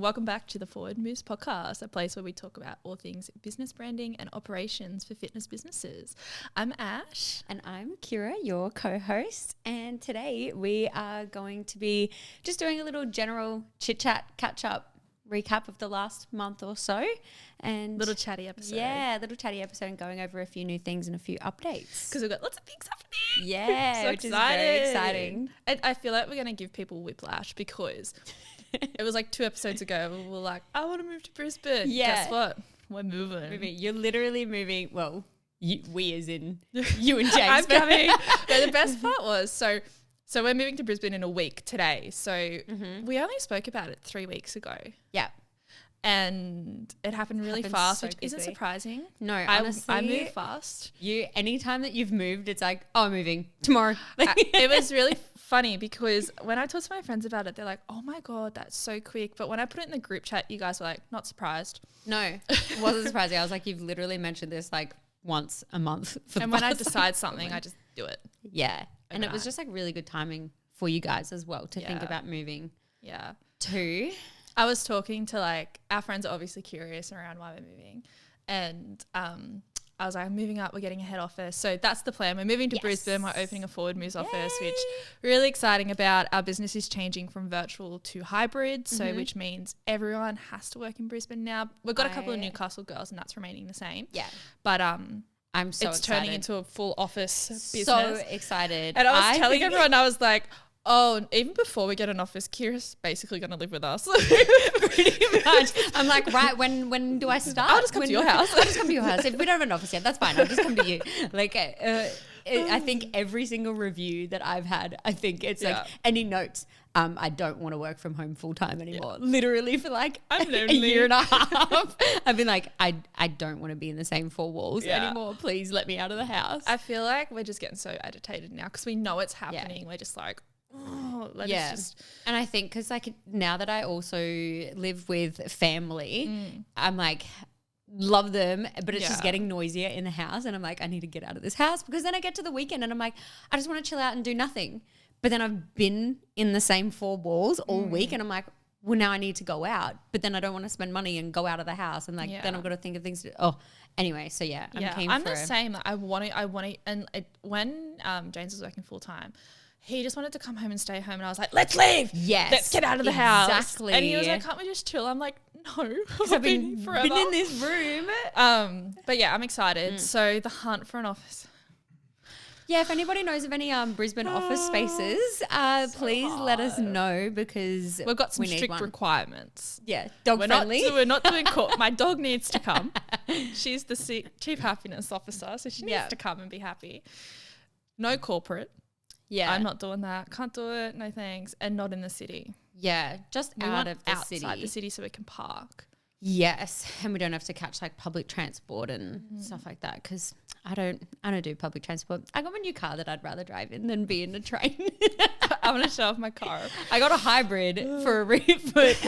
welcome back to the Forward Moves podcast, a place where we talk about all things business branding and operations for fitness businesses. I'm Ash. And I'm Kira, your co-host. And today we are going to be just doing a little general chit-chat, catch-up, recap of the last month or so. And little chatty episode. Yeah, little chatty episode and going over a few new things and a few updates. Because we've got lots of things happening. Yeah, so which is very exciting. And I feel like we're going to give people whiplash because it was like 2 episodes ago. We were like, I want to move to Brisbane. Yeah. Guess what? We're moving. You're literally moving. Well, we as in you and James. I'm coming. But the best part was, so we're moving to Brisbane in a week today. So we only spoke about it 3 weeks ago. Yeah. And it happened really fast, so which isn't quickly. surprising. No, honestly. I move fast. Anytime that you've moved, it's like, oh, I'm moving tomorrow. It was really funny because when I talked to my friends about it, they're like, oh my God, that's so quick. But when I put it in the group chat, you guys were like, not surprised. No, it wasn't surprising. I was like, you've literally mentioned this like once a month. And when I decide something, I just do it. Yeah. And it was just like really good timing for you guys as well to think Yeah. about moving Yeah. to. I was talking to like, our friends are obviously curious around why we're moving. And I was like, I'm moving up, we're getting a head office. So that's the plan. We're moving to Brisbane. We're opening a Forward Moves office, which really exciting about. Our business is changing from virtual to hybrid. So which means everyone has to work in Brisbane now. We've got a couple of Newcastle girls and that's remaining the same. Yeah. But I'm so it's excited. turning into a full office business. So excited. And I was telling everyone, I was like, oh, even before we get an office, Kira's basically going to live with us. Pretty much. I'm like, right, when do I start? I'll just come to your house. I'll just come to your house. If we don't have an office yet, that's fine. I'll just come to you. Like, I think every single review that I've had, I think it's like any notes. I don't want to work from home full time anymore. Yeah. Literally for like a year and a half. I've been like, I don't want to be in the same 4 walls anymore. Please let me out of the house. I feel like we're just getting so agitated now because we know it's happening. We're just like, oh, let's just. And I think because like now that I also live with family, I'm like, love them, but it's just getting noisier in the house. And I'm like, I need to get out of this house because then I get to the weekend and I'm like, I just want to chill out and do nothing. But then I've been in the same 4 walls all week and I'm like, well, now I need to go out. But then I don't want to spend money and go out of the house. And like, then I've got to think of things to do. Oh, anyway. So I'm the same. I want to, and when James was working full time, he just wanted to come home and stay home. And I was like, let's leave. Yes. Let's get out of the house. Exactly. And he was like, can't we just chill? I'm like, no. I've been forever. Been in this room. But yeah, I'm excited. So the hunt for an office. Yeah, if anybody knows of any Brisbane office spaces, please let us know because we've got some strict requirements. Yeah, dog friendly. We're not doing my dog needs to come. She's the chief happiness officer, so she needs to come and be happy. No corporate. Yeah, I'm not doing that. Can't do it. No thanks. And not in the city. Yeah, just outside the city so we can park. Yes, and we don't have to catch like public transport and stuff like that because I don't do public transport. I got my new car that I'd rather drive in than be in a train. I want to show off my car. I got a hybrid for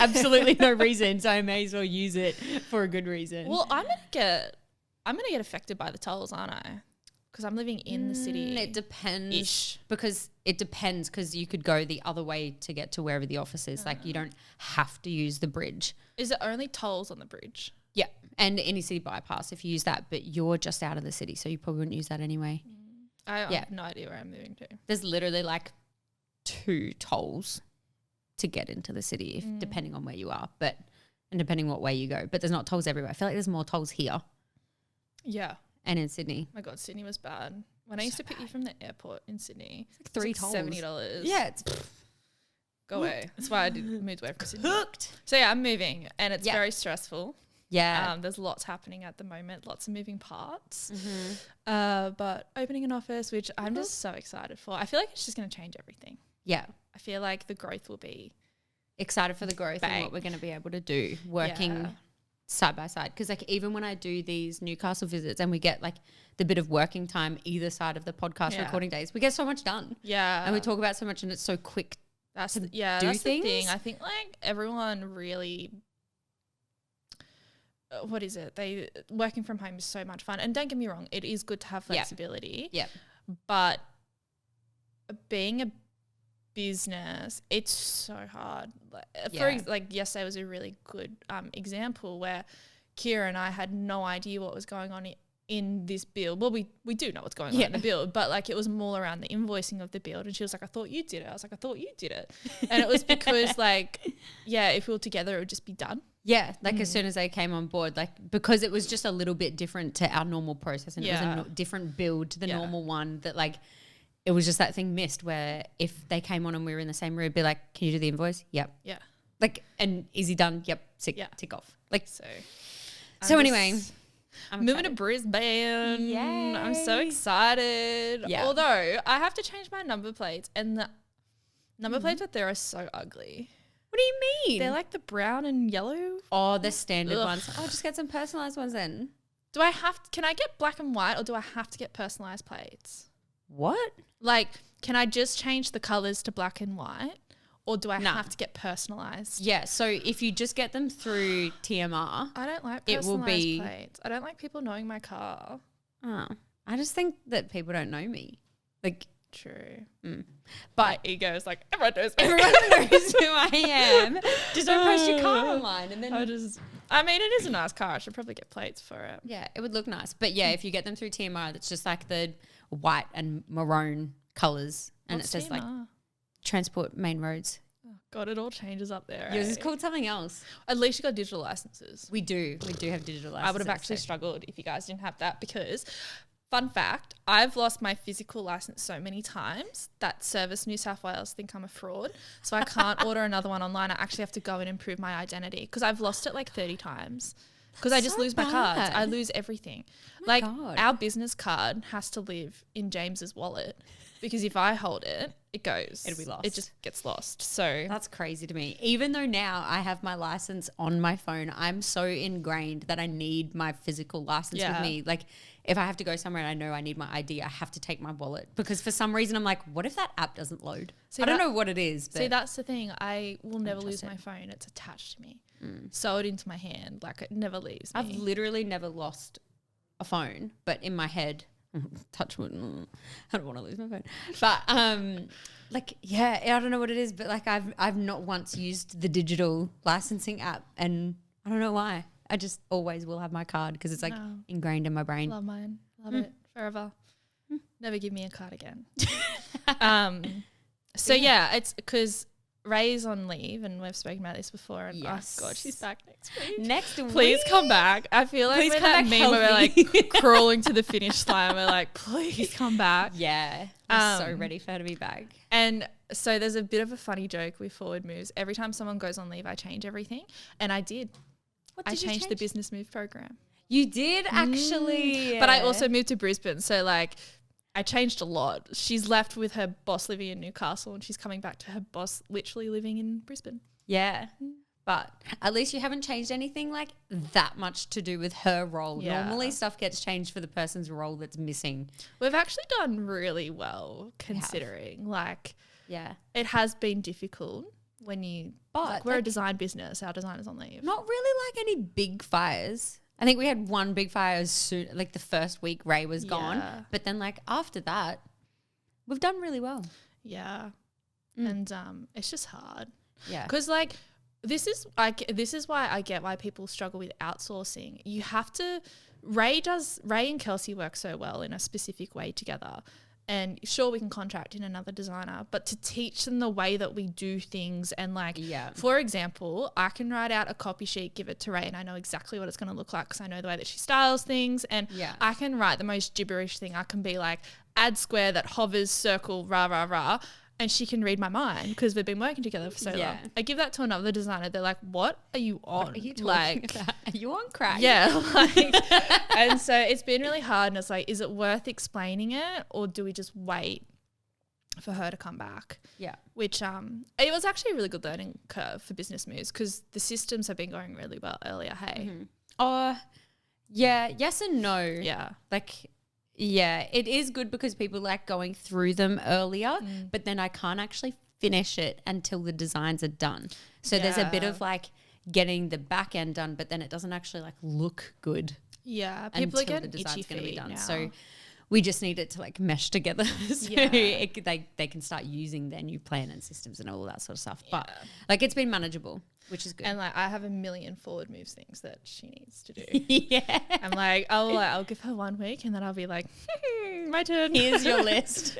absolutely no reason, so I may as well use it for a good reason. Well, I'm gonna get affected by the tolls, aren't I? Because I'm living in the city. It depends. Because you could go the other way to get to wherever the office is. Like you don't have to use the bridge. Is it only tolls on the bridge? Yeah. And any city bypass if you use that, but you're just out of the city, so you probably wouldn't use that anyway. I have no idea where I'm moving to. There's literally like 2 tolls to get into the city depending on where you are, and depending what way you go. But there's not tolls everywhere. I feel like there's more tolls here. Yeah. And in Sydney. My God, Sydney was bad. When I used to pick you from the airport in Sydney, it's like 3 tolls. $70. Yeah, it's go away. That's why I moved away from Sydney. Hooked. So yeah, I'm moving and it's very stressful. Yeah. There's lots happening at the moment, lots of moving parts. But opening an office, which I'm just so excited for. I feel like it's just going to change everything. Yeah. I feel like the growth will be excited for the growth and what we're going to be able to do working side by side. Because like even when I do these Newcastle visits and we get like the bit of working time either side of the podcast recording days, we get so much done. Yeah. And we talk about so much and it's so quick. That's the thing. I think like everyone really what is it? Working from home is so much fun. And don't get me wrong, it is good to have flexibility. Yeah. But being a business, it's so hard. Like yesterday was a really good example where Kira and I had no idea what was going on in this build. Well, we do know what's going on in the build, but like it was more around the invoicing of the build. And she was like, I thought you did it. I was like, I thought you did it. And it was because like, if we were together, it would just be done. Yeah. Like as soon as they came on board, like because it was just a little bit different to our normal process and it was a different build to the normal one, that like it was just that thing missed where if they came on and we were in the same room, it'd be like, can you do the invoice? Yep. Yeah. Like, and is he done? Yep. Tick off. Like, so anyway, I'm moving to Brisbane. Yay. I'm so excited. Yeah. Although I have to change my number plates, and the number plates out there are so ugly. What do you mean? They're like the brown and yellow. Oh, the standard ones. Oh, just get some personalised ones then. Can I get black and white, or do I have to get personalised plates? What? Like, can I just change the colours to black and white? Or do I have to get personalised? Yeah, so if you just get them through TMR, I don't like personalised plates. I don't like people knowing my car. Oh, I just think that people don't know me. Like, true. But my ego is like, everyone knows me. Everyone knows who I am. Just don't post your car online. And then it is a nice car. I should probably get plates for it. Yeah, it would look nice. But yeah, if you get them through TMR, it's just like the white and maroon colours. And it says like transport main roads. Oh God, it all changes up there. Yours is called something else. At least you got digital licenses. We do have digital licenses. I would have actually struggled if you guys didn't have that, because fun fact, I've lost my physical license so many times that Service New South Wales think I'm a fraud. So I can't order another one online. I actually have to go and improve my identity because I've lost it like 30 times. Because I just lose my cards. I lose everything. Like our business card has to live in James's wallet, because if I hold it, it goes. It'll be lost. It just gets lost. So that's crazy to me. Even though now I have my license on my phone, I'm so ingrained that I need my physical license with me. Like if I have to go somewhere and I know I need my ID, I have to take my wallet, because for some reason I'm like, what if that app doesn't load? I don't know what it is. But see, that's the thing. I will never lose my phone. It's attached to me. Sew it into my hand. Like it never leaves me. I've literally never lost a phone, but in my head, touch wood, I don't want to lose my phone. But like, yeah, I don't know what it is, but like I've not once used the digital licensing app, and I don't know why. I just always will have my card because it's like ingrained in my brain. Love mine. Love it forever. Never give me a card again. So yeah, it's because Ray's on leave, and we've spoken about this before. And oh God, she's back next week. Please come back. I feel like we're that meme where we're like crawling to the finish line. We're like, please come back. Yeah, I'm so ready for her to be back. And so there's a bit of a funny joke with Forward Moves. Every time someone goes on leave, I change everything, and I did. I changed the business move program. You did actually, but I also moved to Brisbane, so like. I changed a lot. She's left with her boss living in Newcastle, and she's coming back to her boss literally living in Brisbane. Yeah. But at least you haven't changed anything like that much to do with her role. Yeah. Normally stuff gets changed for the person's role that's missing. We've actually done really well considering. Like, it has been difficult when you, but we're a design business. Our designer's on leave. Not really like any big fires. I think we had one big fire as soon, like the first week Ray was gone. But then like after that, we've done really well. Yeah. And it's just hard. Yeah. Because like this is why I get why people struggle with outsourcing. You have to Ray and Kelsey work so well in a specific way together. And sure, we can contract in another designer, but to teach them the way that we do things and like, for example, I can write out a copy sheet, give it to Ray, and I know exactly what it's going to look like because I know the way that she styles things. And I can write the most gibberish thing. I can be like, add square that hovers, circle, rah, rah, rah. And she can read my mind because we've been working together for so long. I give that to another designer. They're like, what are you on? What are you talking about? Are you on crack? Yeah. Like, and so it's been really hard. And it's like, is it worth explaining it, or do we just wait for her to come back? Yeah. Which it was actually a really good learning curve for business moves because the systems have been going really well earlier. Hey. Yeah. Yes and no. Yeah. Like, yeah, it is good because people like going through them earlier, but then I can't actually finish it until the designs are done. So there's a bit of like getting the back end done, but then it doesn't actually like look good. Yeah, people are getting itchy feet be done. now. So We just need it to like mesh together so Yeah. they can start using their new plan and systems and all that sort of stuff. But like it's been manageable, which is good. And like I have a million forward moves things that she needs to do. Yeah. I'm like, I'll give her 1 week and then I'll be like, my turn. Here's your list.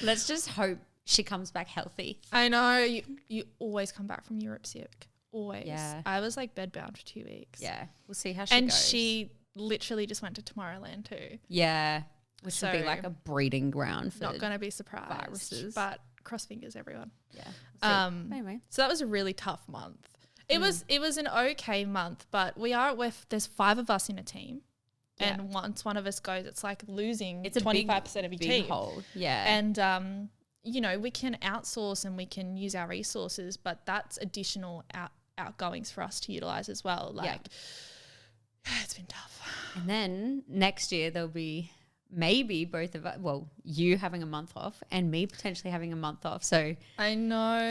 Let's just hope she comes back healthy. I know you always come back from Europe sick. Always. Yeah. I was like bedbound for 2 weeks. Yeah. We'll see how she and goes. she literally just went to Tomorrowland too. Yeah. Which would be So, like a breeding ground for Not going to be surprised. viruses. But cross fingers, everyone. Yeah. Anyway. So that was a really tough month. It was an okay month, but there's 5 of us in a team. Yeah. And once one of us goes, it's like losing It's a 25% of your big team. hole. Yeah. And, you know, we can outsource and we can use our resources, but that's additional outgoings for us to utilize as well. Like, it's been tough. And then next year there'll be maybe both of us, well, you having a month off and me potentially having a month off. So I know.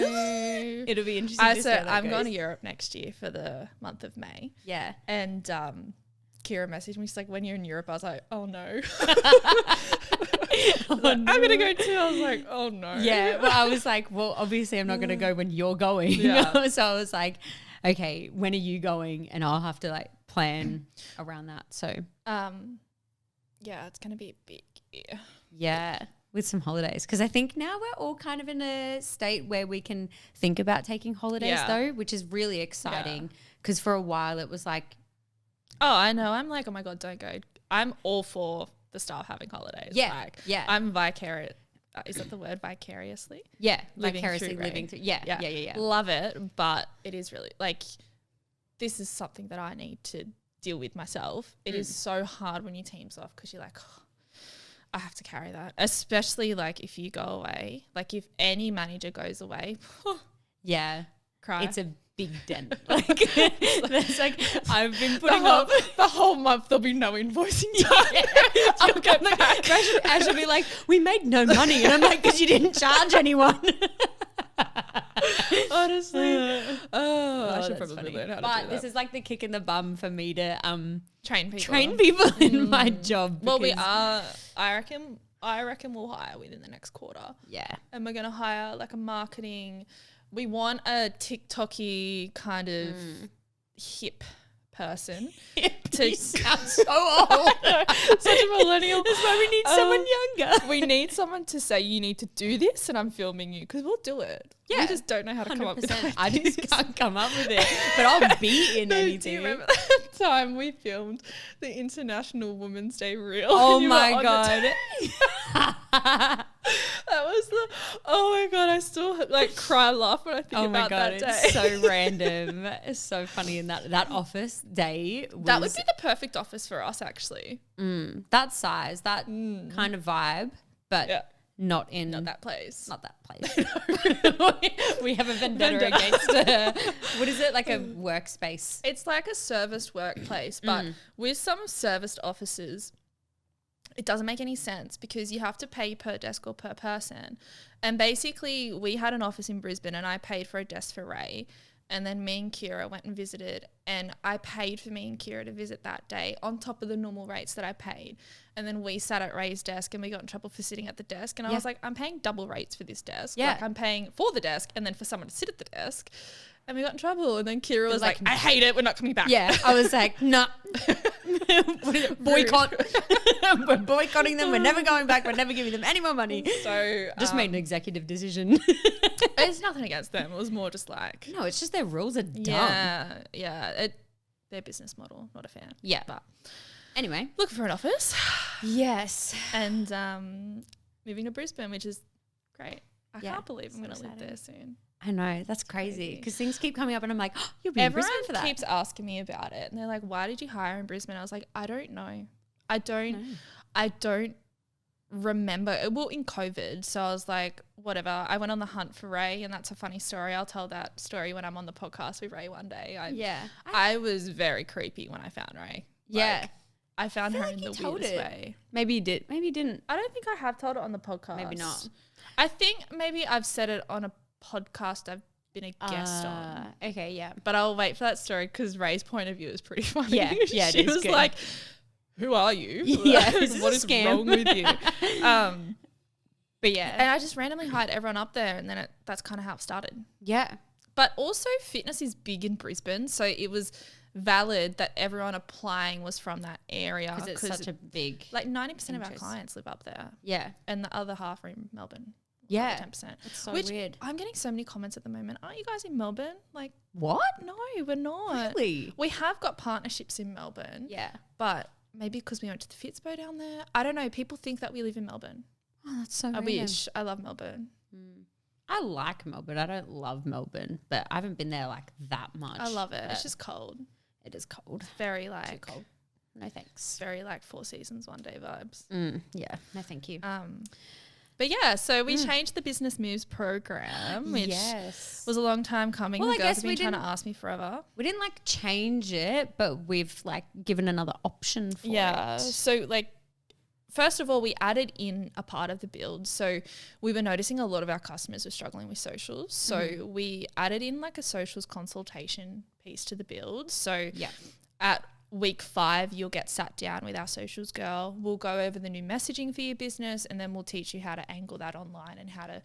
it'll be interesting to see how that I'm goes. going to Europe next year for the month of May. Yeah. And Kira messaged me. She's like, when you're in Europe, I was like, oh no. I'm going to go too. I was like, oh no. Yeah. Well, I was like, well, obviously I'm not going to go when you're going. Yeah. So I was like, okay, when are you going? And I'll have to like plan around that. So yeah, it's going to be a big year. yeah, with some holidays. Because I think now we're all kind of in a state where we can think about taking holidays though, which is really exciting. Because for a while it was like, oh, I know. I'm like, oh my God, don't go. I'm all for the staff having holidays. Yeah, Like, yeah. I'm vicarious. Is that the word, vicariously? yeah, Living vicariously through living Ray. through. Yeah. Love it, but it is really like this is something that I need to deal with myself. It is so hard when your team's off because you're like, oh, I have to carry that, especially like if you go away. Like if any manager goes away, Yeah. cry. It's a big dent. Like, that's like I've been putting off. the whole month. There'll be no invoicing time. I'll get back. Ash will be like, we made no money. And I'm like, because you didn't charge anyone. Honestly, I should that's probably funny. learn how to But do this that. is like the kick in the bum for me to Train people. train people in my job. Well, we because- are. I reckon we'll hire within the next quarter. Yeah. And we're going to hire like a marketing. We want a TikTok-y kind of hip person. You sound so old. Such a millennial. That's why we need someone younger. We need someone to say, you need to do this and I'm filming you because we'll do it. Yeah, We just don't know how to come up with 100%. it. I just can't come up with it. But I'll be in Do anything. you remember that time we filmed the International Women's Day reel? Oh And you were my on the God. That was oh my God, I still like cry laugh when I think Oh my about God, that day. it's so random. It's so funny. And that office day was That would be the perfect office for us actually. that size, that kind of vibe, but Yeah. not in Not that place. Not that place. We have a vendetta against what is it, like a workspace? It's like a serviced workplace, but with some serviced offices, it doesn't make any sense because you have to pay per desk or per person. And basically, we had an office in Brisbane and I paid for a desk for Ray. And then me and Kira went and visited and I paid for me and Kira to visit that day on top of the normal rates that I paid. And then we sat at Ray's desk and we got in trouble for sitting at the desk. And I was like, I'm paying double rates for this desk. Yeah. Like I'm paying for the desk and then for someone to sit at the desk. And we got in trouble. And then Kira was like, I hate it. We're not coming back. Yeah, I was like, nah. Boycott. We're boycotting them. We're never going back. We're never giving them any more money. So Just made an executive decision. it's nothing against them. It was more just like, No, it's just their rules are dumb. yeah. Their business model, not a fan. Yeah. But Anyway. looking for an office Yes. and moving to Brisbane, which is great. I Yeah, can't believe I'm so going to live exciting. there soon. I know. That's crazy. Because things keep coming up and I'm like, oh, you'll be Everyone in Brisbane for that. keeps asking me about it, and they're like, "Why did you hire in Brisbane?" I was like, "I don't know. I don't remember." Well, in COVID, so I was like, "Whatever." I went on the hunt for Ray, and that's a funny story. I'll tell that story when I'm on the podcast with Ray one day. I was very creepy when I found Ray. Yeah. Like, I found her like in you the told weirdest it. way. Maybe you did. Maybe you didn't. I don't think I have told it on the podcast. Maybe not. I think maybe I've said it on a podcast I've been a guest on. Okay, yeah. But I'll wait for that story because Ray's point of view is pretty funny. Yeah, it she is was good. like, who are you? Yeah, What is wrong with you? But yeah. And I just randomly hired everyone up there, and then that's kind of how it started. Yeah. But also fitness is big in Brisbane, so it was valid that everyone applying was from that area. Because it's such a big... Like 90% of our clients live up there. Yeah. And the other half are in Melbourne. Yeah. 10%. It's so weird. I'm getting so many comments at the moment. Aren't you guys in Melbourne? Like, what? No, we're not. Really? We have got partnerships in Melbourne. Yeah. But maybe because we went to the Fitspo down there. I don't know. People think that we live in Melbourne. Oh, that's so I random. wish. I love Melbourne. I like Melbourne. I don't love Melbourne, but I haven't been there like that much. I love it. It's just cold. It is cold. Very like Too cold. No thanks. Very like Four Seasons one day vibes. Yeah. No, thank you. But yeah, so we changed the Business Moves program, which was a long time coming. Well, the I girls guess have been trying to ask me forever. We didn't like change it, but we've like given another option for it. So like, first of all, we added in a part of the build. So we were noticing a lot of our customers were struggling with socials. So we added in like a socials consultation piece to the build. So at week 5, you'll get sat down with our socials girl. We'll go over the new messaging for your business, and then we'll teach you how to angle that online and how to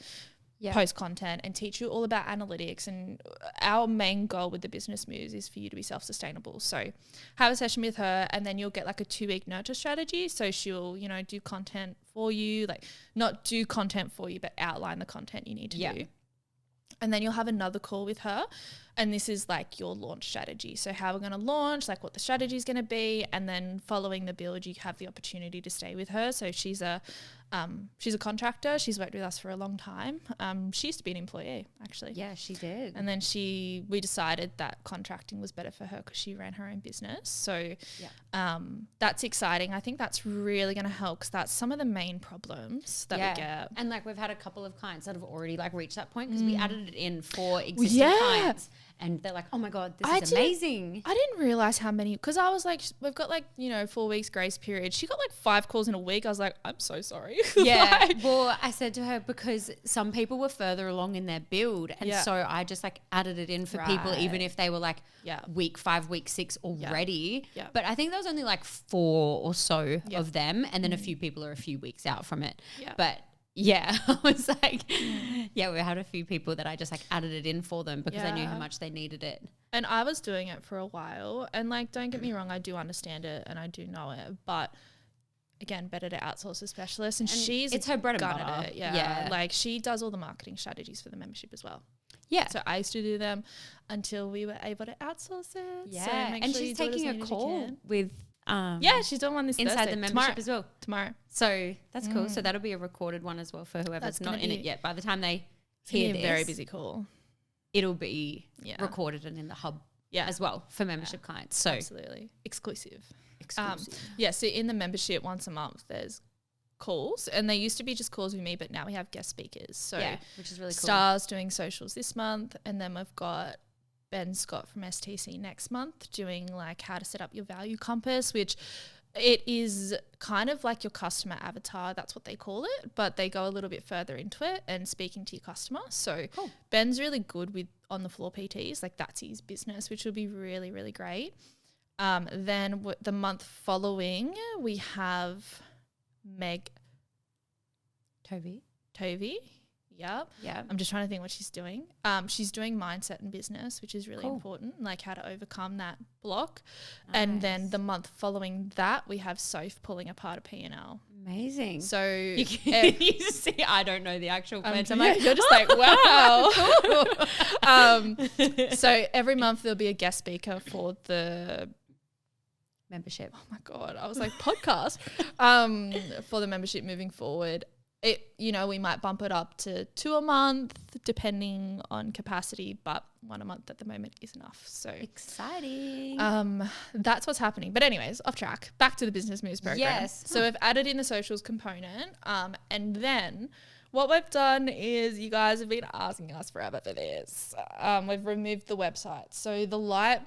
post content and teach you all about analytics. And our main goal with the Business Moves is for you to be self-sustainable. So have a session with her, and then you'll get like a 2-week nurture strategy. So she'll, you know, do content for you, like not do content for you, but outline the content you need to do. And then you'll have another call with her, and this is like your launch strategy. So how we're going to launch, like what the strategy is going to be, and then following the build, you have the opportunity to stay with her. So she's a contractor. She's worked with us for a long time. She used to be an employee, actually. Yeah, she did. And then we decided that contracting was better for her because she ran her own business. So that's exciting. I think that's really going to help, because that's some of the main problems that we get. And like we've had a couple of clients that have already like reached that point, because we added it in for existing clients. And they're like, oh my God, this is amazing. I didn't realize how many, because I was like, we've got like, 4 weeks grace period. She got like 5 calls in a week. I was like, I'm so sorry. Yeah. Well, I said to her, because some people were further along in their build. And so I just like added it in for people, even if they were like week 5, week 6 already. Yeah. But I think there was only like 4 or so of them. And then a few people are a few weeks out from it. Yeah. But yeah, I was like, we had a few people that I just like added it in for them because I knew how much they needed it. And I was doing it for a while, and like, don't get me wrong, I do understand it and I do know it, but again, better to outsource a specialist. And it's her bread and butter. At it. Yeah. Like she does all the marketing strategies for the membership as well. Yeah. So I used to do them until we were able to outsource it. Yeah. So and she's taking a call with she's doing one this inside Thursday. the membership as well tomorrow. So that's cool. So that'll be a recorded one as well for whoever's not in it yet. By the time they hear this, a very busy call, it'll be recorded and in the hub as well for membership clients. So absolutely exclusive. So in the membership once a month there's calls, and they used to be just calls with me, but now we have guest speakers. So which is really cool. Star's doing socials this month, and then we've got Ben Scott from STC next month doing like how to set up your value compass, which it is kind of like your customer avatar. That's what they call it, but they go a little bit further into it and speaking to your customer. So Ben's really good with on the floor PTs. Like that's his business, which will be really, really great. Then the month following we have Meg Tovey. Yeah. I'm just trying to think what she's doing. She's doing mindset and business, which is really important, like how to overcome that block. Nice. And then the month following that, we have Soph pulling apart a P&L. Amazing. So you see, I don't know the actual plans. I'm like, you're just like, wow. So every month there'll be a guest speaker for the membership. Oh my God. I was like, podcast for the membership moving forward. We might bump it up to 2 a month depending on capacity, but 1 a month at the moment is enough. So exciting. That's what's happening. But anyways, off track. Back to the Business Moves program. Yes. So we've added in the socials component, and then what we've done is you guys have been asking us forever for this. We've removed the website. So the light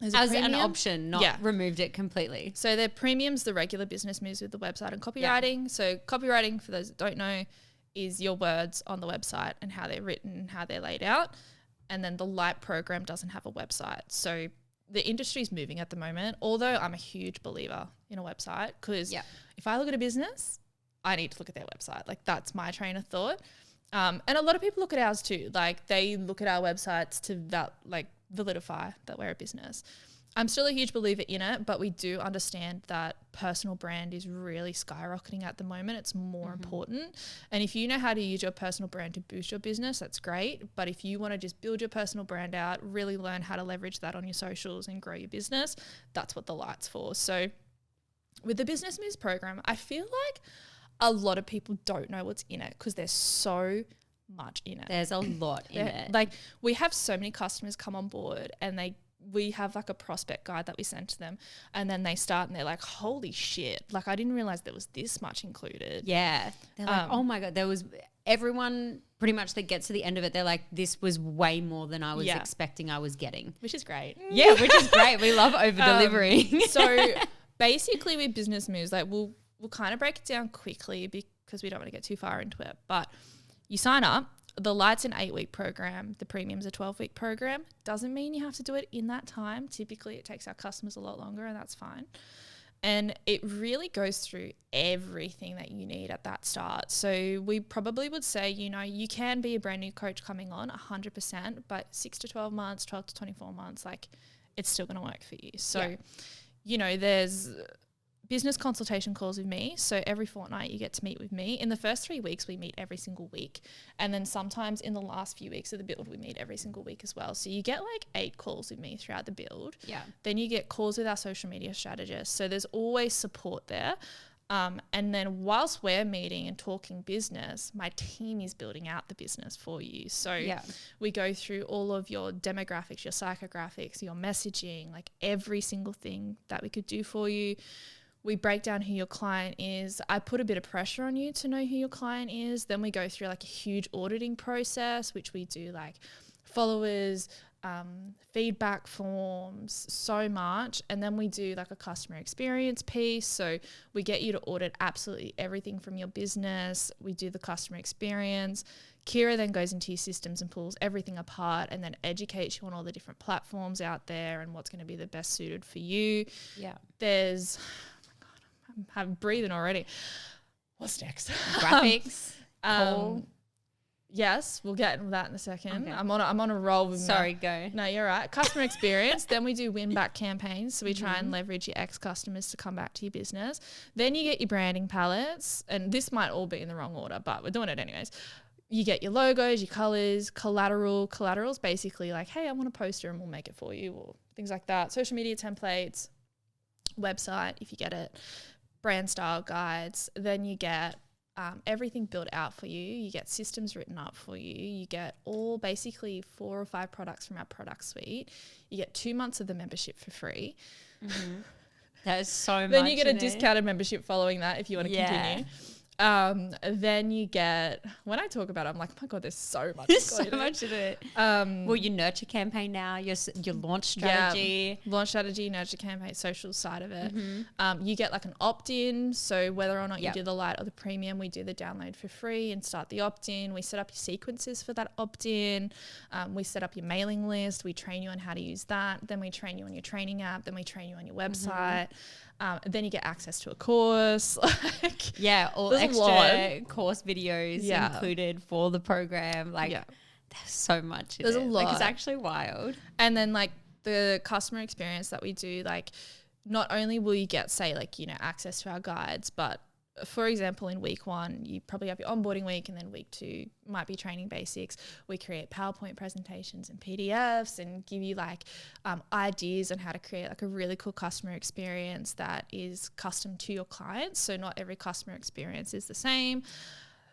as an option, not removed it completely. So their premium's the regular Business Moves with the website and copywriting. Yeah. So copywriting, for those that don't know, is your words on the website and how they're written, how they're laid out. And then the light program doesn't have a website. So the industry's moving at the moment, although I'm a huge believer in a website, because if I look at a business, I need to look at their website. Like, that's my train of thought. And a lot of people look at ours too. Like, they look at our websites to validify that we're a business. I'm still a huge believer in it, but we do understand that personal brand is really skyrocketing at the moment. It's more important. And if you know how to use your personal brand to boost your business, that's great. But if you want to just build your personal brand out, really learn how to leverage that on your socials and grow your business, that's what the light's for. So with the Business Moves program, I feel like a lot of people don't know what's in it because there's so much in it. There's a lot in it. Like, we have so many customers come on board, and we have like a prospect guide that we send to them, and then they start and they're like, holy shit, like, I didn't realize there was this much included. Yeah. They're like, oh my God, everyone pretty much that gets to the end of it, they're like, this was way more than I was expecting I was getting. Which is great. Yeah, which is great. We love over-delivering. So basically with Business Moves, like, we'll kind of break it down quickly because we don't want to get too far into it. But you sign up. The Light's an 8-week program. The Premium's a 12-week program. Doesn't mean you have to do it in that time. Typically, it takes our customers a lot longer, and that's fine. And it really goes through everything that you need at that start. So we probably would say, you can be a brand new coach coming on 100%, but 6 to 12 months, 12 to 24 months, like, it's still going to work for you. So, there's business consultation calls with me. So every fortnight you get to meet with me. In the first 3 weeks, we meet every single week. And then sometimes in the last few weeks of the build, we meet every single week as well. So you get like 8 calls with me throughout the build. Yeah. Then you get calls with our social media strategist. So there's always support there. And then whilst we're meeting and talking business, my team is building out the business for you. So we go through all of your demographics, your psychographics, your messaging, like every single thing that we could do for you. We break down who your client is. I put a bit of pressure on you to know who your client is. Then we go through like a huge auditing process, which we do like followers, feedback forms, so much. And then we do like a customer experience piece. So we get you to audit absolutely everything from your business. We do the customer experience. Kira then goes into your systems and pulls everything apart and then educates you on all the different platforms out there and what's going to be the best suited for you. Yeah. There's... I'm breathing already. What's next? Graphics. Yes, we'll get into that in a second. Okay. I'm on a roll with Sorry, go. No, you're right. Customer experience. Then we do win back campaigns. So we try and leverage your ex-customers to come back to your business. Then you get your branding palettes. And this might all be in the wrong order, but we're doing it anyways. You get your logos, your colors, collateral. Collateral's basically like, hey, I want a poster and we'll make it for you, or things like that. Social media templates, website, if you get it. Brand style guides. Then you get everything built out for you. You get systems written up for you. You get all basically 4 or 5 products from our product suite. You get 2 months of the membership for free. That is so much. Then you get a discounted membership following that if you want to continue. Then you get, when I talk about it, I'm like, oh my God, there's so much. There's so much of it. Well, your nurture campaign now, your launch strategy. Yeah, launch strategy, nurture campaign, social side of it. You get like an opt-in. So whether or not you do the light or the premium, we do the download for free and start the opt-in. We set up your sequences for that opt-in. We set up your mailing list. We train you on how to use that. Then we train you on your training app. Then we train you on your website. Then you get access to a course. All extra course videos included for the program. There's so much. There's a lot. It's actually wild. And then like the customer experience that we do, like not only will you get access to our guides, but for example, in week 1, you probably have your onboarding week, and then week 2 might be training basics. We create PowerPoint presentations and PDFs and give you ideas on how to create like a really cool customer experience that is custom to your clients. So not every customer experience is the same.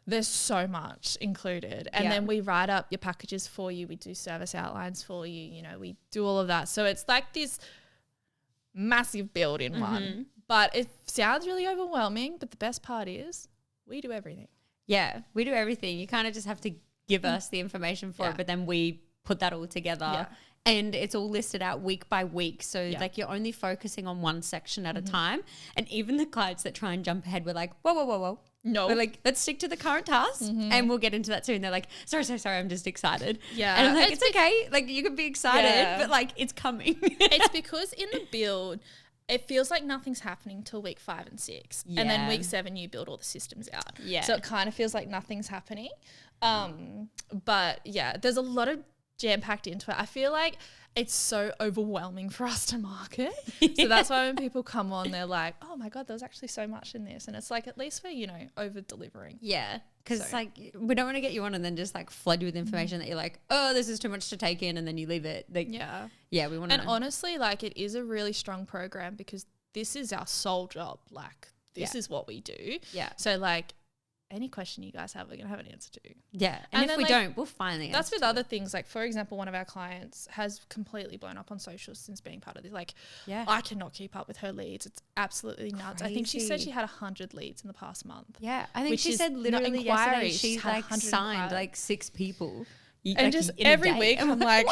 There's so much included. And then we write up your packages for you. We do service outlines for you. We do all of that. So it's like this massive build in one. But it sounds really overwhelming, but the best part is we do everything. Yeah, we do everything. You kind of just have to give us the information for it, but then we put that all together. Yeah. And it's all listed out week by week. So you're only focusing on one section at a time. And even the clients that try and jump ahead, we're like, whoa. No. We're like, let's stick to the current task and we'll get into that soon. They're like, sorry, I'm just excited. Yeah. And I'm like, it's okay. Like, you can be excited, but like, it's coming. It's because in the build, it feels like nothing's happening till week 5 and 6. Yeah. And then week 7, you build all the systems out. Yeah. So it kind of feels like nothing's happening. But yeah, there's a lot of jam-packed into it. I feel like it's so overwhelming for us to market. So that's why when people come on, they're like, oh my God, there's actually so much in this. And it's like, at least we're, you know, over-delivering. Yeah. Because it's like, we don't want to get you on and then just like flood you with information that you're like, oh, this is too much to take in, and then you leave it. Like, yeah, we want to. And honestly, like, it is a really strong program because this is our sole job. Like, this is what we do. Yeah. So like, any question you guys have, we're going to have an answer to. Yeah. And if we don't, we'll find the answer. That's with other things. Like, for example, one of our clients has completely blown up on socials since being part of this. Like, I cannot keep up with her leads. It's absolutely nuts. I think she said she had 100 leads in the past month. Yeah. I think she said literally yesterday she like signed like 6 people. And like just every week I'm like,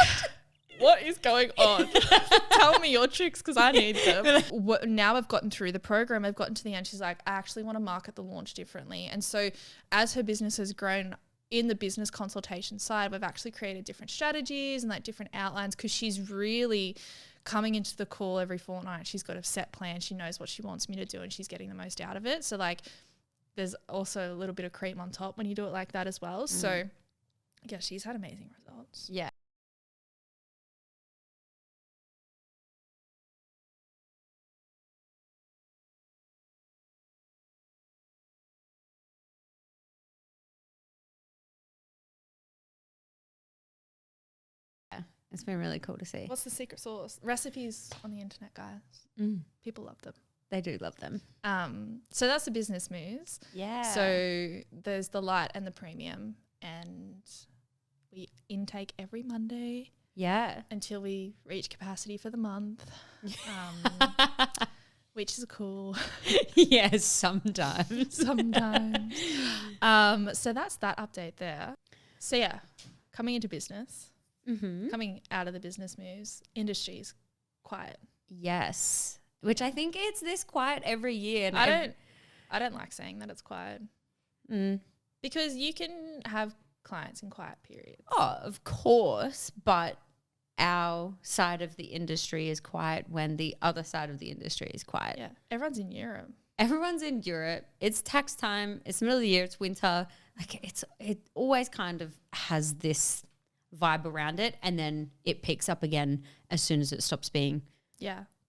what is going on? Tell me your tricks because I need them. Now I've gotten through the program, I've gotten to the end. She's like, I actually want to market the launch differently. And so as her business has grown in the business consultation side, we've actually created different strategies and like different outlines because she's really coming into the call every fortnight. She's got a set plan. She knows what she wants me to do and she's getting the most out of it. So like there's also a little bit of cream on top when you do it like that as well. So yeah, she's had amazing results. Yeah. It's been really cool to see. What's the secret sauce? Recipes on the internet, guys. People love them. They do love them. So that's the business moves. Yeah. So there's the light and the premium, and we intake every Monday. Yeah. Until we reach capacity for the month, which is cool. Yes, sometimes. So that's that update there. So yeah, coming into business. Coming out of the business moves, industry's quiet. Yes, which I think it's this quiet every year. And I don't like saying that it's quiet because you can have clients in quiet periods. Oh, of course, but our side of the industry is quiet when the other side of the industry is quiet. Yeah, everyone's in Europe. It's tax time. It's the middle of the year. It's winter. Like it always kind of has this vibe around it, and then it picks up again as soon as it stops being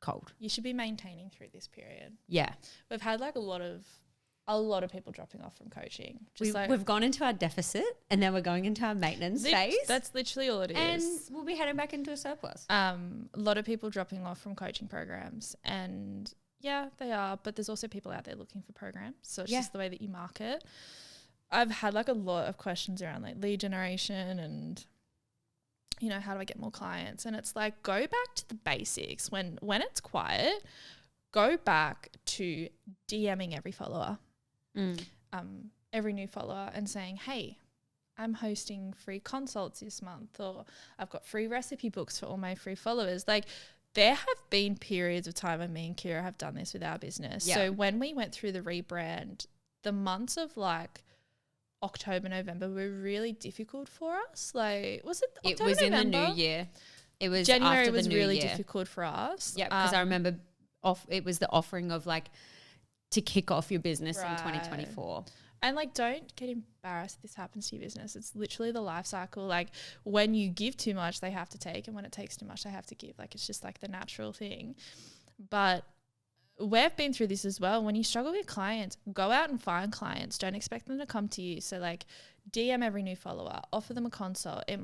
cold. You should be maintaining through this period. Yeah, we've had like a lot of people dropping off from coaching. We've gone into our deficit, and then we're going into our maintenance phase. That's literally all it is, and we'll be heading back into a surplus. A lot of people dropping off from coaching programs, and yeah, they are. But there's also people out there looking for programs, so it's just the way that you market. I've had like a lot of questions around like lead generation and, you know, how do I get more clients? And it's like, go back to the basics. When it's quiet, go back to DMing every follower, every new follower, and saying, hey, I'm hosting free consults this month, or I've got free recipe books for all my free followers. Like, there have been periods of time, and me and Kira have done this with our business. Yeah. So when we went through the rebrand, the months of like October, November were really difficult for us. Like, was it October, It was November? in the new year. It was January after was the new really year. difficult for us. Yeah, because I remember it was the offering of like to kick off your business in 2024. And like, don't get embarrassed if this happens to your business. It's literally the life cycle. Like, when you give too much, they have to take, and when it takes too much, they have to give. Like, it's just like the natural thing. But we've been through this as well. When you struggle with clients, go out and find clients. Don't expect them to come to you. So like, DM every new follower, offer them a consult. It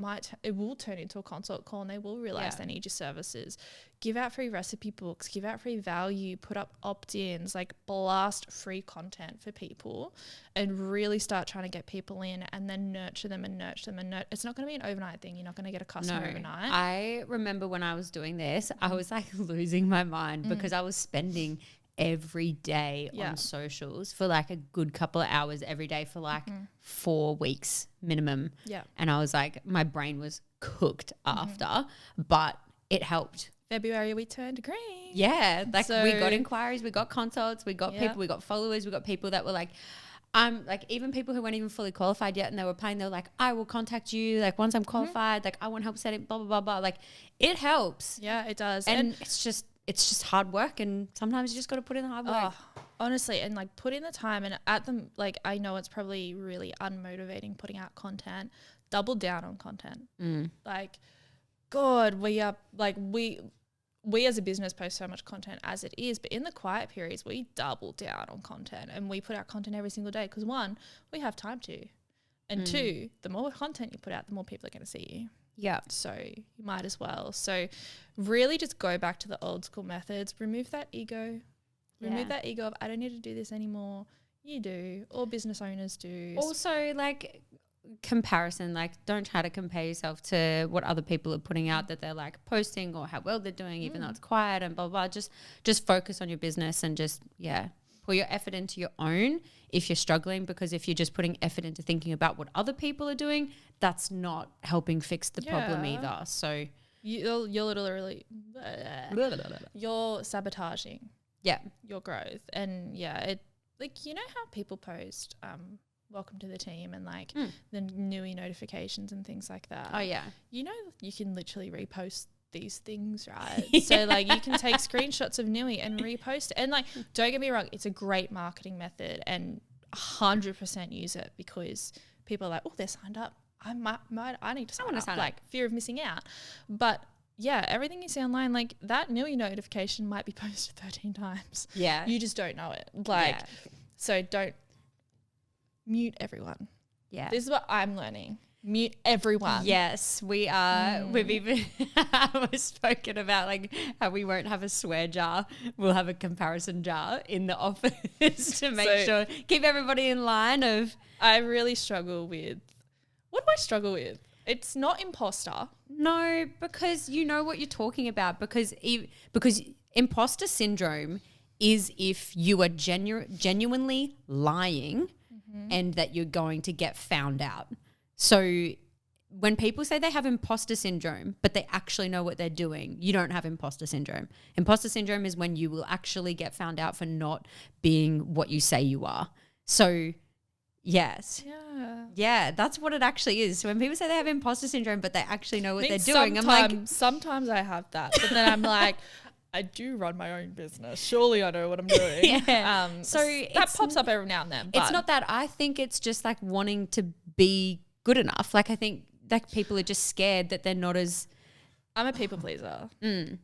will turn into a consult call, and they will realize they need your services. Give out free recipe books, give out free value, put up opt-ins, like blast free content for people, and really start trying to get people in, and then nurture them. It's not going to be an overnight thing. You're not going to get a customer overnight. I remember when I was doing this, I was like losing my mind because I was spending every day on socials for like a good couple of hours every day for like 4 weeks minimum. Yeah. And I was like, my brain was cooked after, but it helped. February we turned green. Yeah. Like, we got inquiries, we got consults, we got people, we got followers, we got people that were like, I'm like, even people who weren't even fully qualified yet and they were applying, they were like, I will contact you. Like once I'm qualified, like I want help setting blah, blah, blah, blah. Like it helps. Yeah, it does. And it's just hard work. And sometimes you just got to put in the hard work. Honestly, and like put in the time, and at them, like I know it's probably really unmotivating putting out content. Double down on content. Like, God, we are like, we as a business post so much content as it is, but in the quiet periods, we double down on content and we put out content every single day because one, we have time to, and two, the more content you put out, the more people are going to see you. Yeah. So you might as well. So really just go back to the old school methods, remove that ego, of I don't need to do this anymore. You do, all business owners do. Also, like, comparison, like don't try to compare yourself to what other people are putting out that they're like posting or how well they're doing, even though it's quiet and blah, blah, blah. Just focus on your business and just, put your effort into your own if you're struggling, because if you're just putting effort into thinking about what other people are doing, that's not helping fix the problem either. So you're literally you're sabotaging your growth. And it like, you know how people post welcome to the team and like the newie notifications and things like that. Oh yeah. You know, you can literally repost these things, right? So like you can take screenshots of newie and repost it. And like, don't get me wrong, it's a great marketing method and 100% use it because people are like, oh, they're signed up. I need to sign up. Like fear of missing out. But yeah, everything you see online, like that newie notification might be posted 13 times. Yeah. You just don't know it. Like, so don't mute everyone. Yeah. This is what I'm learning. Mute everyone. Yes, we are. We've even we've spoken about like how we won't have a swear jar. We'll have a comparison jar in the office to make sure, keep everybody in line of. I really struggle with, what do I struggle with? It's not imposter. No, because you know what you're talking about, because imposter syndrome is if you are genuinely lying and that you're going to get found out. So when people say they have imposter syndrome, but they actually know what they're doing, you don't have imposter syndrome. Imposter syndrome is when you will actually get found out for not being what you say you are. So yes. Yeah, that's what it actually is. So when people say they have imposter syndrome, but they actually know what they're doing, I'm like, sometimes I have that, but then I'm like, I do run my own business. Surely I know what I'm doing. So that pops up every now and then. But it's not that. I think it's just like wanting to be good enough. Like I think like people are just scared that they're not as. I'm a people pleaser, and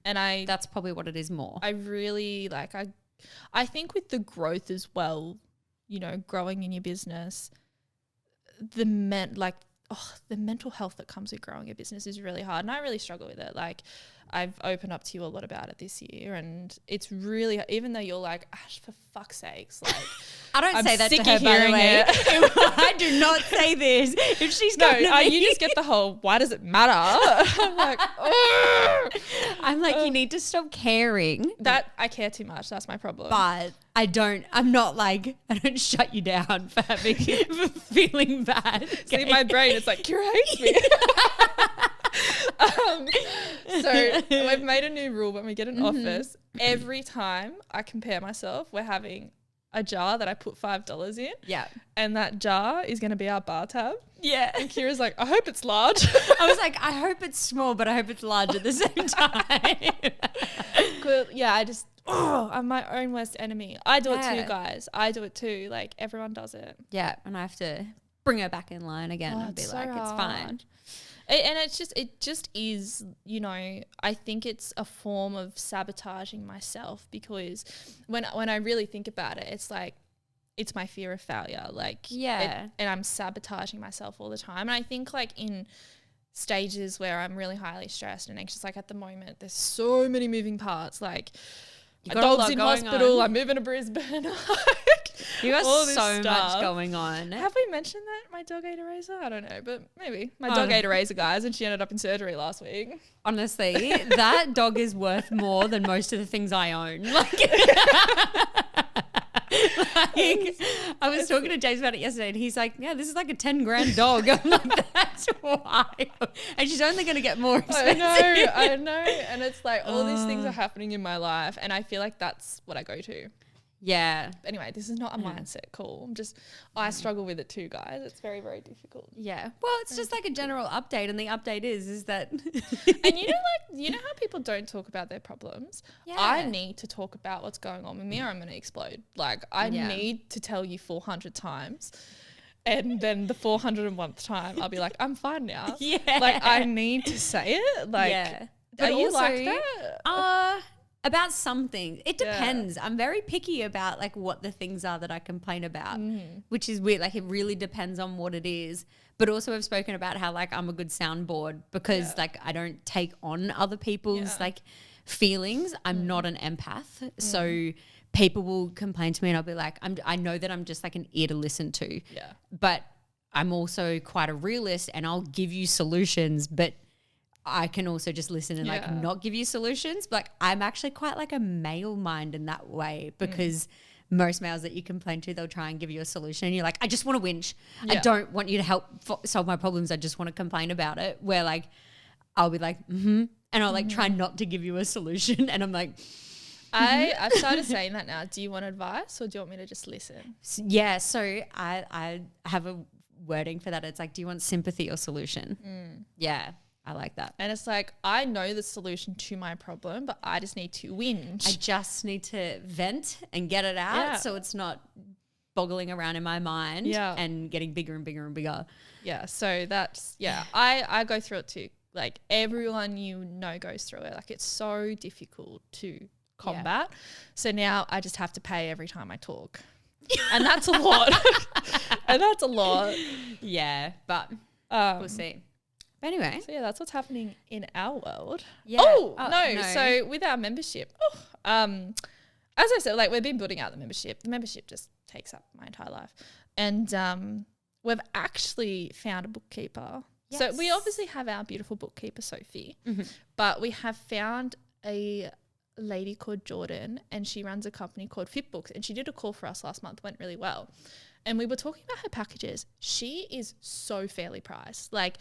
that's probably what it is more. I really like. I think with the growth as well, you know, growing in your business, the mental health that comes with growing a business is really hard, and I really struggle with it. Like, I've opened up to you a lot about it this year, and it's really, even though you're like, Ash, for fuck's sakes, like, I don't I'm say that to sick her, of by the hearing way. it. I do not say this. If she's going to me. You just get the whole, why does it matter? I'm like, ugh. I'm like, you need to stop caring. That I care too much. That's my problem. But I don't shut you down for for feeling bad. Okay? See, my brain is like, Kira hates me. So we've made a new rule when we get an office. Every time I compare myself, we're having a jar that I put $5 in. Yeah. And that jar is going to be our bar tab. Yeah. And Kira's like, I hope it's large. I was like, I hope it's small, but I hope it's large at the same time. I'm my own worst enemy. I do it too, guys. I do it too. Like, everyone does it. Yeah. And I have to bring her back in line again and be like, it's fine. And it just is, you know, I think it's a form of sabotaging myself, because when I really think about it, it's like, it's my fear of failure. Like, and I'm sabotaging myself all the time. And I think like in stages where I'm really highly stressed and anxious, like at the moment, there's so many moving parts. Like, my dog's in hospital. I'm moving to Brisbane. You got so much going on. Have we mentioned that my dog ate a razor? I don't know, but maybe. My dog ate a razor, guys, and she ended up in surgery last week. Honestly, that dog is worth more than most of the things I own. I was talking to James about it yesterday, and he's like, yeah, this is like a 10 grand dog. I'm like, that's wild. And she's only going to get more expensive. I know. And it's like all these things are happening in my life, and I feel like that's what I go to. Yeah. Anyway, this is not a mindset call. I struggle with it too, guys. It's very, very difficult. Yeah. Well, it's just like a general update, and the update is that And you know how people don't talk about their problems? Yeah. I need to talk about what's going on with me, or I'm going to explode. Like, I need to tell you 400 times. And then the 401th time, I'll be like, I'm fine now. Yeah. Like, I need to say it. Like, But are you also, like that? About something. It depends. I'm very picky about like what the things are that I complain about, which is weird. Like it really depends on what it is. But also I've spoken about how like I'm a good soundboard because like I don't take on other people's like feelings. I'm not an empath. So people will complain to me and I'll be like, I know that I'm just like an ear to listen to. Yeah. But I'm also quite a realist and I'll give you solutions, but I can also just listen and like not give you solutions. But like I'm actually quite like a male mind in that way because most males that you complain to, they'll try and give you a solution and you're like, I just want to whinge. I don't want you to help solve my problems. I just want to complain about it. Where like I'll be like, and I'll like try not to give you a solution and I'm like, I've started saying that now. Do you want advice or do you want me to just listen? Yeah. So I have a wording for that. It's like, do you want sympathy or solution? Yeah. I like that. And it's like, I know the solution to my problem, but I just need to whinge. I just need to vent and get it out so it's not boggling around in my mind and getting bigger and bigger and bigger. Yeah, so that's, I go through it too. Like everyone you know goes through it. Like it's so difficult to combat. So now I just have to pay every time I talk. And that's a lot. Yeah, but we'll see. But anyway. So that's what's happening in our world. Yeah. No. So with our membership, as I said, like we've been building out the membership. The membership just takes up my entire life. And we've actually found a bookkeeper. Yes. So we obviously have our beautiful bookkeeper, Sophie, but we have found a lady called Jordan and she runs a company called Fitbooks and she did a call for us last month, went really well. And we were talking about her packages. She is so fairly priced. Like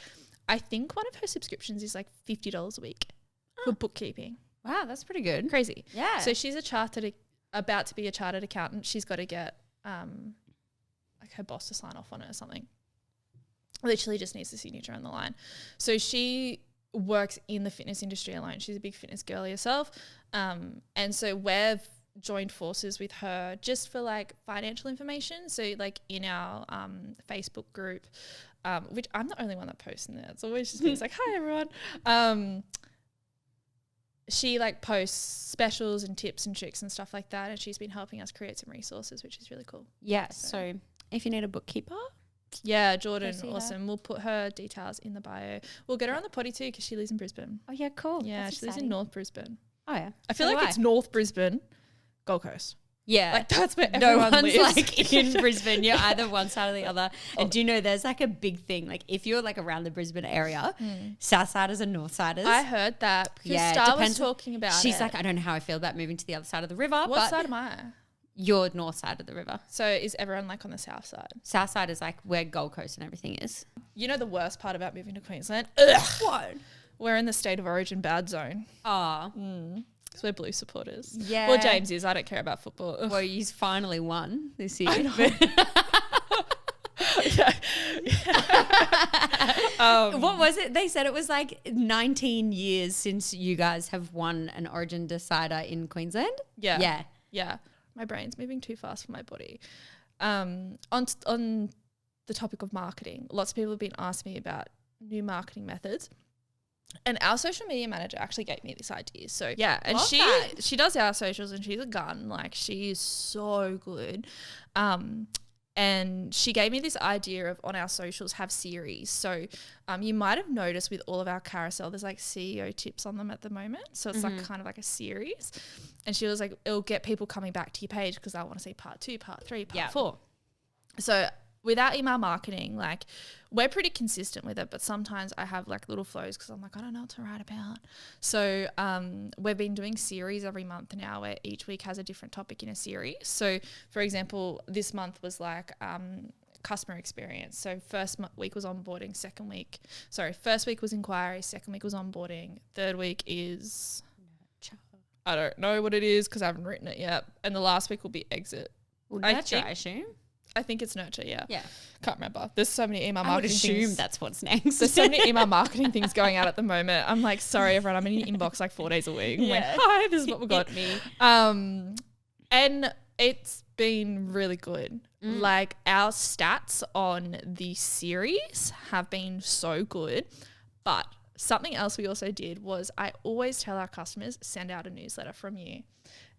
I think one of her subscriptions is like $50 a week for bookkeeping. Wow, that's pretty good. Crazy. Yeah. So she's about to be a chartered accountant. She's got to get like her boss to sign off on it or something. Literally just needs the signature on the line. So she works in the fitness industry alone. She's a big fitness girl herself. And so we've joined forces with her just for like financial information. So like in our Facebook group, which I'm the only one that posts in there. It's always just me. It's like, hi everyone. She like posts specials and tips and tricks and stuff like that. And she's been helping us create some resources, which is really cool. Yeah. So if you need a bookkeeper. Yeah, Jordan, awesome. We'll put her details in the bio. We'll get her on the potty too because she lives in Brisbane. Oh yeah, cool. Yeah, she lives in North Brisbane. Oh yeah. I feel like it's North Brisbane, Gold Coast. Yeah. Like that's where everyone lives. Like in Brisbane. You're either one side or the other. And do you know there's like a big thing. Like if you're like around the Brisbane area, South Siders and North Siders. I heard that because Star was talking about She's like, I don't know how I feel about moving to the other side of the river. What side am I? You're north side of the river. So is everyone like on the south side? South side is like where Gold Coast and everything is. You know the worst part about moving to Queensland? What? We're in the state of origin bad zone. Oh. Because we're Blue supporters. Yeah. Well, James is. I don't care about football. Well, he's finally won this year. I know. What was it? They said it was like 19 years since you guys have won an origin decider in Queensland. Yeah. My brain's moving too fast for my body. On the topic of marketing, lots of people have been asking me about new marketing methods. And our social media manager actually gave me this idea. So yeah, and she does our socials and she's a gun. Like she is so good. And she gave me this idea of on our socials have series. So you might have noticed with all of our carousel, there's like CEO tips on them at the moment. So it's like kind of like a series. And she was like, it'll get people coming back to your page because I want to see part 2, part 3, part 4. So with our email marketing, like we're pretty consistent with it, but sometimes I have like little flows because I'm like, I don't know what to write about. So we've been doing series every month now where each week has a different topic in a series. So for example, this month was like customer experience. So first week was onboarding, first week was inquiry, second week was onboarding, third week is I don't know what it is because I haven't written it yet. And the last week will be exit. Well, nurture, I assume. I think it's nurture, yeah. Yeah. Can't remember. There's so many email marketing I would assume things. that's what's next. There's so many email marketing things going out at the moment. I'm like, sorry, everyone. I'm in your inbox like 4 days a week. I'm like, hi, this is what we got. Me. And it's been really good. Like our stats on the series have been so good. But something else we also did was I always tell our customers, send out a newsletter from you.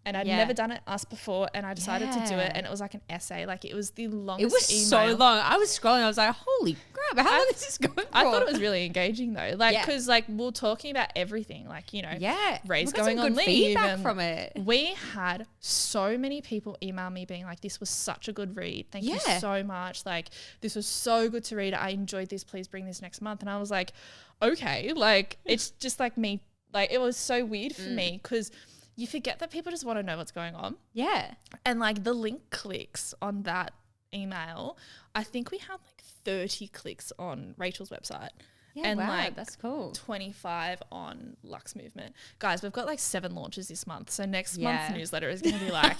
And I'd never done it us before, and I decided to do it, and it was like an essay. Like it was the longest email. So long. I was scrolling. I was like, holy crap, how long is this going for? I thought it was really engaging though. Like, because like we're talking about everything. Like, you know, Ray's going on leave. Feedback from it. We had so many people email me being like, this was such a good read. Thank you so much. Like, this was so good to read. I enjoyed this. Please bring this next month. And I was like, okay. Like, it's just like me. Like, it was so weird for me because you forget that people just want to know what's going on. Yeah. And like the link clicks on that email, I think we had like 30 clicks on Rachel's website. Yeah, and wow, like that's cool. 25 on Lux Movement. Guys, we've got like 7 launches this month. So next month's newsletter is going to be like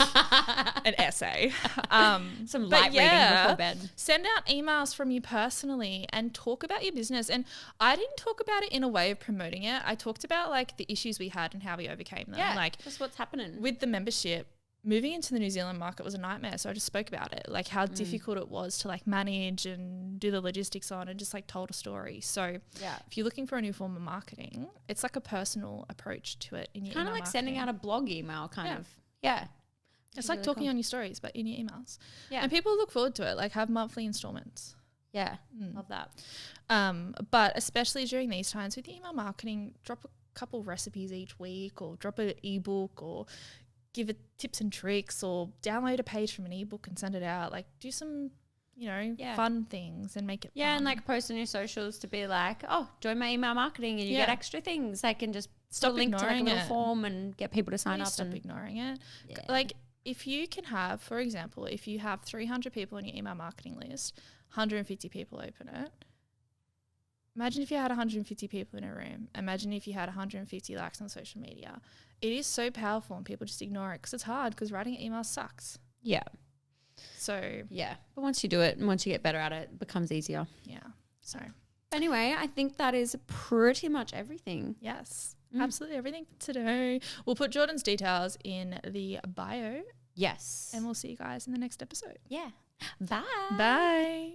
an essay. Some light reading before bed. Send out emails from you personally and talk about your business. And I didn't talk about it in a way of promoting it. I talked about like the issues we had and how we overcame them. Yeah, like just what's happening. With the membership, moving into the New Zealand market was a nightmare. So I just spoke about it, like how difficult it was to like manage and do the logistics on, and just like told a story. So if you're looking for a new form of marketing, it's like a personal approach to it in your kind email of like marketing. sending out a blog email kind of. Yeah. It's like really talking on your stories, but in your emails. Yeah. And people look forward to it, like have monthly installments. Yeah. Love that. But especially during these times with email marketing, drop a couple recipes each week, or drop an ebook, or give it tips and tricks, or download a page from an ebook and send it out. Like do some, you know, fun things and make it fun. And like post on your socials to be like, oh, join my email marketing and you get extra things. I can just stop link to like a little it. form and get people to sign up. Stop ignoring it. Yeah. Like if you can have, for example, if you have 300 people on your email marketing list, 150 people open it. Imagine if you had 150 people in a room. Imagine if you had 150 likes on social media. It is so powerful and people just ignore it because it's hard, because writing an email sucks. Yeah. So. Yeah. But once you do it and once you get better at it, it becomes easier. Yeah. So. Anyway, I think that is pretty much everything. Yes. Absolutely everything for today. We'll put Jordan's details in the bio. Yes. And we'll see you guys in the next episode. Yeah. Bye. Bye.